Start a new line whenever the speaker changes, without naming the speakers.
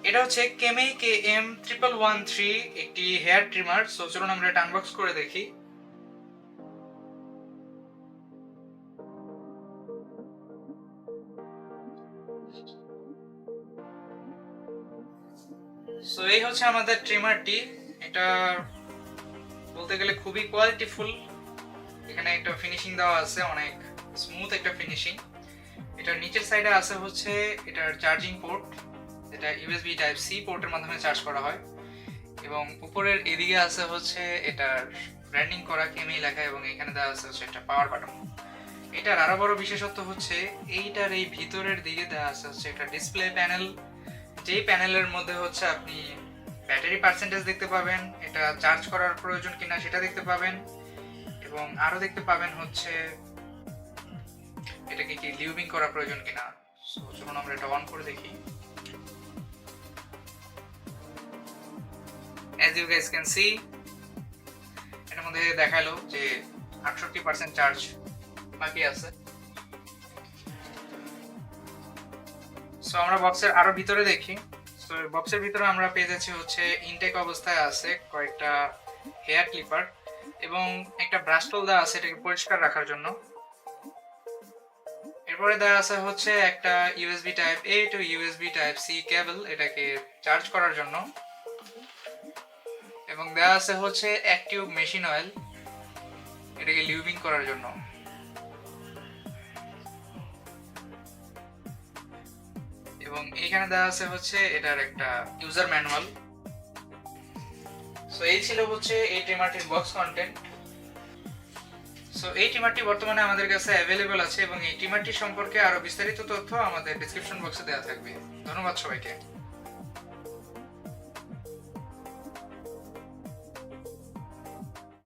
এটা হচ্ছে কেমেই KM1113 একটি হেয়ার ট্রিমার। সো চলুন আমরা এটা আনবক্স করে দেখি। সো এই হচ্ছে আমাদের ট্রিমারটি। এটা বলতে গেলে খুবই কোয়ালিটিফুল। এখানে একটা ফিনিশিং দেওয়া আছে, অনেক স্মুথ একটা ফিনিশিং। এটার নিচের সাইডে আছে হচ্ছে এটার চার্জিং পোর্ট, যেটা ইউএসবি টাইপ সি পোর্টের মাধ্যমে চার্জ করা হয়, এবং উপরের এদিকে আছে হচ্ছে এটার ব্র্যান্ডিং করা কেমেই লেখা, এবং এখানে দেওয়া আছে হচ্ছে একটা পাওয়ার বাটন। এটার আরো বড় বিশেষত্ব হচ্ছে এইটার এই ভিতরের দিকে দেওয়া আছে হচ্ছে একটা ডিসপ্লে প্যানেল, যেই প্যানেলের মধ্যে হচ্ছে আপনি ব্যাটারি পার্সেন্টেজ দেখতে পাবেন, এটা চার্জ করার প্রয়োজন কিনা সেটা দেখতে পাবেন, এবং আরো দেখতে পাবেন হচ্ছে এটাকে কি লিউবিং করা প্রয়োজন কিনা। সো চলুন আমরা এটা অন করে দেখি। As you guys can see, এটার মধ্যে দেখালো যে 68% চার্জ বাকি আছে। সো আমরা বক্সের আরো ভিতরে দেখি। সো বক্সের ভিতরে আমরা পেয়ে যাচ্ছি হচ্ছে ইনটেক অবস্থায় আছে কয়েকটা হেয়ার ক্লিপার, এবং একটা ব্রাশ টুল দেওয়া আছে এটাকে পরিষ্কার রাখার জন্য। এরপরে দেওয়া আছে হচ্ছে একটা USB type A to USB type C cable, এটাকে চার্জ করার জন্য, এবং দেওয়া আছে হচ্ছে এক টিউব মেশিন অয়েল, এটাকে লিউবিং করার জন্য। এবং এইখানে দেওয়া আছে হচ্ছে এটার একটা ইউজার ম্যানুয়াল। সো এই ছিল হচ্ছে এই ট্রিমারটির বক্স কন্টেন্ট। সো এই ট্রিমারটি বর্তমানে আমাদের কাছে অ্যাভেলেবল আছে, এবং এই ট্রিমারটি সম্পর্কে আরো বিস্তারিত তথ্য আমাদের ডেসক্রিপশন বক্সে দেওয়া থাকবে। ধন্যবাদ সবাইকে।